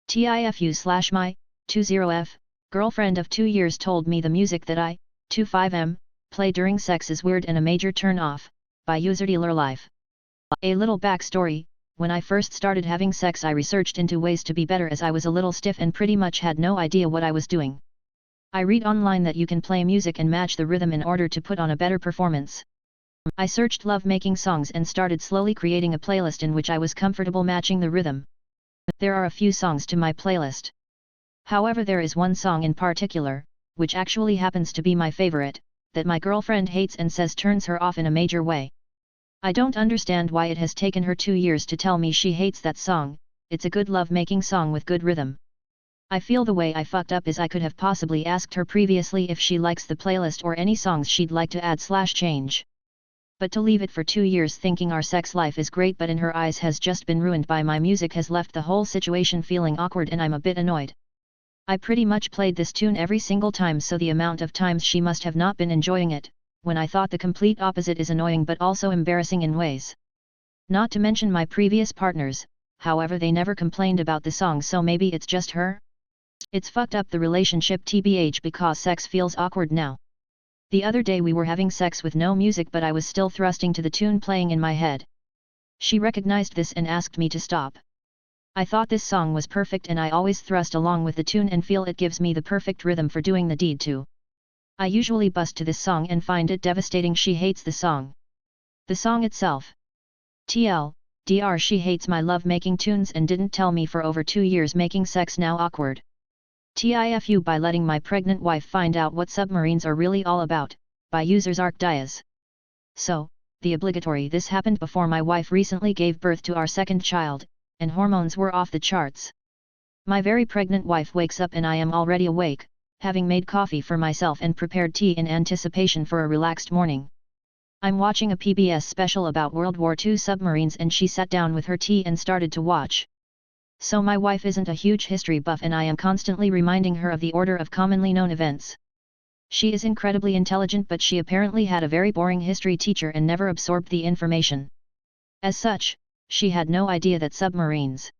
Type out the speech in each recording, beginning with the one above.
tifu/my, 20f, girlfriend of 2 years told me the music that I, 25m, play during sex is weird and a major turn off, by user dealer life. A little backstory, when I first started having sex I researched into ways to be better as I was a little stiff and pretty much had no idea what I was doing. I read online that you can play music and match the rhythm in order to put on a better performance. I searched love-making songs and started slowly creating a playlist in which I was comfortable matching the rhythm. There are a few songs to my playlist. However, there is one song in particular, which actually happens to be my favorite, that my girlfriend hates and says turns her off in a major way. I don't understand why it has taken her 2 years to tell me she hates that song. It's a good love-making song with good rhythm. I feel the way I fucked up is I could have possibly asked her previously if she likes the playlist or any songs she'd like to add/change. But to leave it for 2 years thinking our sex life is great but in her eyes has just been ruined by my music has left the whole situation feeling awkward and I'm a bit annoyed. I pretty much played this tune every single time, so the amount of times she must have not been enjoying it, when I thought the complete opposite is annoying but also embarrassing in ways. Not to mention my previous partners, however they never complained about the song, so maybe it's just her? It's fucked up the relationship tbh because sex feels awkward now. The other day we were having sex with no music but I was still thrusting to the tune playing in my head. She recognized this and asked me to stop. I thought this song was perfect and I always thrust along with the tune and feel it gives me the perfect rhythm for doing the deed too. I usually bust to this song and find it devastating she hates the song. The song itself. TLDR, she hates my love-making tunes and didn't tell me for over 2 years, making sex now awkward. TIFU, by letting my pregnant wife find out what submarines are really all about, by users Arc Diaz. So, the obligatory, this happened before my wife recently gave birth to our second child, and hormones were off the charts. My very pregnant wife wakes up and I am already awake, having made coffee for myself and prepared tea in anticipation for a relaxed morning. I'm watching a PBS special about World War II submarines and she sat down with her tea and started to watch. So my wife isn't a huge history buff and I am constantly reminding her of the order of commonly known events. She is incredibly intelligent but she apparently had a very boring history teacher and never absorbed the information. As such, she had no idea that submarines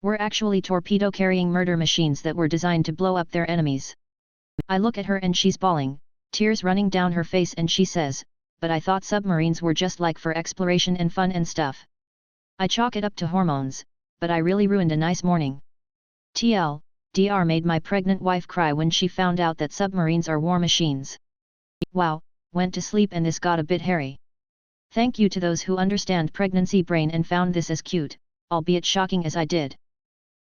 were actually torpedo-carrying murder machines that were designed to blow up their enemies. I look at her and she's bawling, tears running down her face, and she says, "But I thought submarines were just like for exploration and fun and stuff." I chalk it up to hormones, but I really ruined a nice morning. TLDR, made my pregnant wife cry when she found out that submarines are war machines. Wow, went to sleep and this got a bit hairy. Thank you to those who understand pregnancy brain and found this as cute, albeit shocking as I did.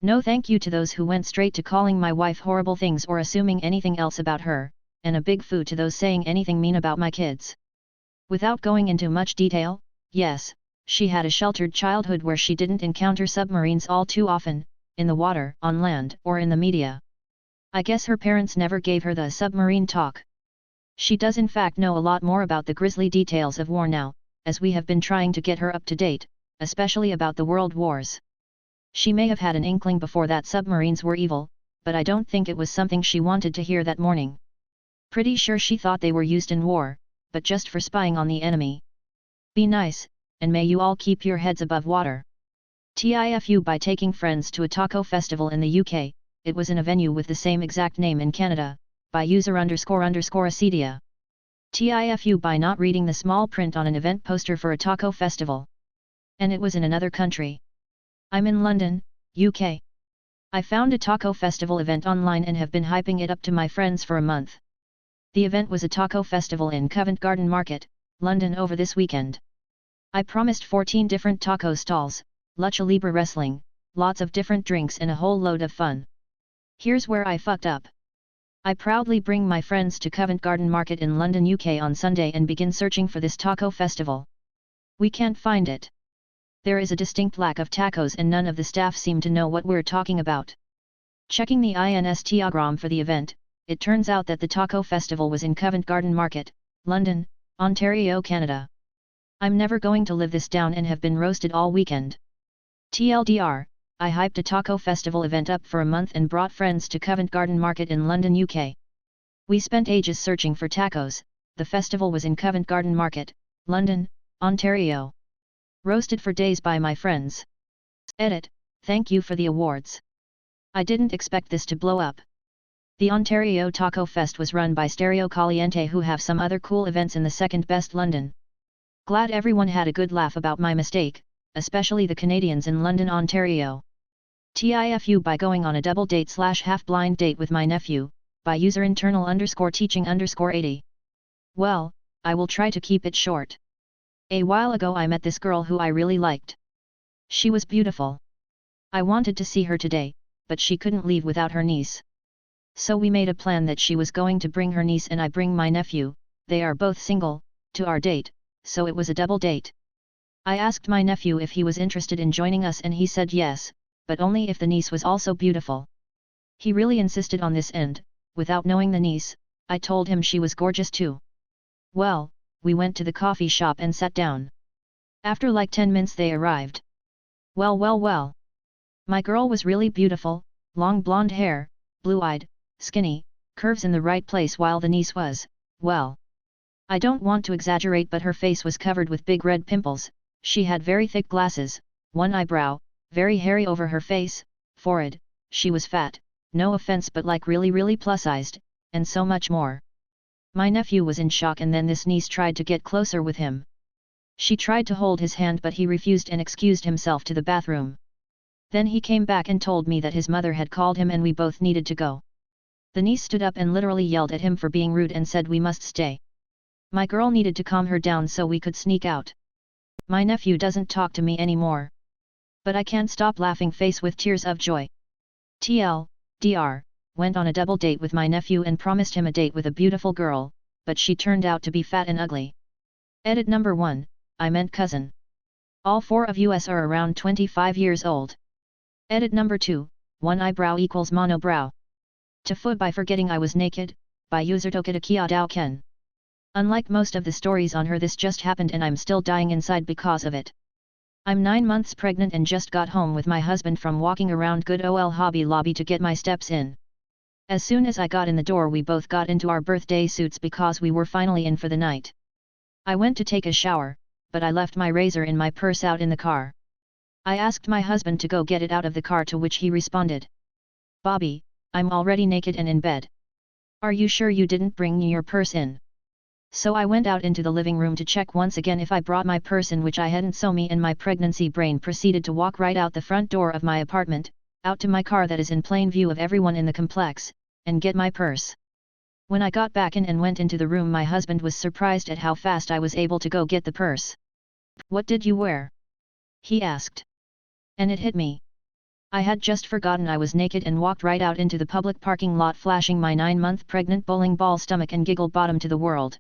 No thank you to those who went straight to calling my wife horrible things or assuming anything else about her, and a big foo to those saying anything mean about my kids. Without going into much detail, yes, she had a sheltered childhood where she didn't encounter submarines all too often, in the water, on land, or in the media. I guess her parents never gave her the submarine talk. She does in fact know a lot more about the grisly details of war now, as we have been trying to get her up to date, especially about the world wars. She may have had an inkling before that submarines were evil, but I don't think it was something she wanted to hear that morning. Pretty sure she thought they were used in war, but just for spying on the enemy. Be nice, and may you all keep your heads above water. TIFU, by taking friends to a taco festival in the UK, it was in a venue with the same exact name in Canada, by user __ acedia. TIFU, by not reading the small print on an event poster for a taco festival. And it was in another country. I'm in London, UK. I found a taco festival event online and have been hyping it up to my friends for a month. The event was a taco festival in Covent Garden Market, London over this weekend. I promised 14 different taco stalls, lucha libre wrestling, lots of different drinks and a whole load of fun. Here's where I fucked up. I proudly bring my friends to Covent Garden Market in London, UK on Sunday and begin searching for this taco festival. We can't find it. There is a distinct lack of tacos and none of the staff seem to know what we're talking about. Checking the Instagram for the event, it turns out that the taco festival was in Covent Garden Market, London, Ontario, Canada. I'm never going to live this down and have been roasted all weekend. TLDR, I hyped a taco festival event up for a month and brought friends to Covent Garden Market in London, UK. We spent ages searching for tacos. The festival was in Covent Garden Market, London, Ontario. Roasted for days by my friends. Edit, thank you for the awards. I didn't expect this to blow up. The Ontario Taco Fest was run by Stereo Caliente, who have some other cool events in the second best London. Glad everyone had a good laugh about my mistake, especially the Canadians in London, Ontario. TIFU by going on a double date / half-blind date with my nephew, by user internal_teaching_80. Well, I will try to keep it short. A while ago I met this girl who I really liked. She was beautiful. I wanted to see her today, but she couldn't leave without her niece. So we made a plan that she was going to bring her niece and I bring my nephew, they are both single, to our date, so it was a double date. I asked my nephew if he was interested in joining us and he said yes, but only if the niece was also beautiful. He really insisted on this and, without knowing the niece, I told him she was gorgeous too. Well, we went to the coffee shop and sat down. After like 10 minutes they arrived. Well. My girl was really beautiful, long blonde hair, blue-eyed, skinny, curves in the right place, while the niece was, well. I don't want to exaggerate, but her face was covered with big red pimples, she had very thick glasses, one eyebrow, very hairy over her face, forehead, she was fat, no offense but like really plus-sized, and so much more. My nephew was in shock, and then this niece tried to get closer with him. She tried to hold his hand but he refused and excused himself to the bathroom. Then he came back and told me that his mother had called him and we both needed to go. The niece stood up and literally yelled at him for being rude and said we must stay. My girl needed to calm her down so we could sneak out. My nephew doesn't talk to me anymore. But I can't stop laughing face with tears of joy. TLDR, went on a double date with my nephew and promised him a date with a beautiful girl, but she turned out to be fat and ugly. Edit number 1, I meant cousin. All 4 of us are around 25 years old. Edit number 2, one eyebrow equals monobrow. Tifu by forgetting I was naked, by user Tokitakia Ken. Unlike most of the stories on her, this just happened and I'm still dying inside because of it. I'm 9 months pregnant and just got home with my husband from walking around good ol Hobby Lobby to get my steps in. As soon as I got in the door we both got into our birthday suits because we were finally in for the night. I went to take a shower, but I left my razor in my purse out in the car. I asked my husband to go get it out of the car, to which he responded, "Bobby, I'm already naked and in bed. Are you sure you didn't bring your purse in?" So I went out into the living room to check once again if I brought my purse in, which I hadn't, so me and my pregnancy brain proceeded to walk right out the front door of my apartment, out to my car that is in plain view of everyone in the complex, and get my purse. When I got back in and went into the room, my husband was surprised at how fast I was able to go get the purse. "What did you wear?" he asked. And it hit me. I had just forgotten I was naked and walked right out into the public parking lot flashing my 9-month pregnant bowling ball stomach and giggle bottom to the world.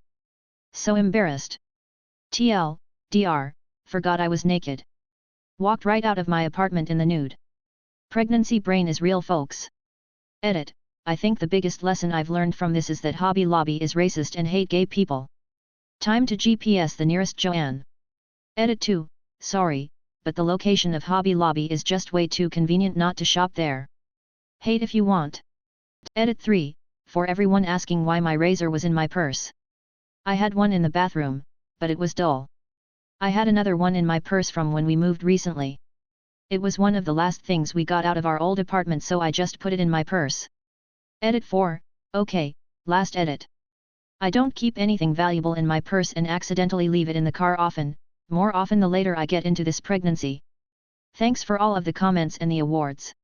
So embarrassed. TLDR, forgot I was naked. Walked right out of my apartment in the nude. Pregnancy brain is real, folks. Edit, I think the biggest lesson I've learned from this is that Hobby Lobby is racist and hate gay people. Time to GPS the nearest Joanne. Edit 2, sorry, but the location of Hobby Lobby is just way too convenient not to shop there. Hate if you want. Edit 3, for everyone asking why my razor was in my purse. I had one in the bathroom, but it was dull. I had another one in my purse from when we moved recently. It was one of the last things we got out of our old apartment, so I just put it in my purse. Edit 4, okay, last edit. I don't keep anything valuable in my purse and accidentally leave it in the car often, more often the later I get into this pregnancy. Thanks for all of the comments and the awards.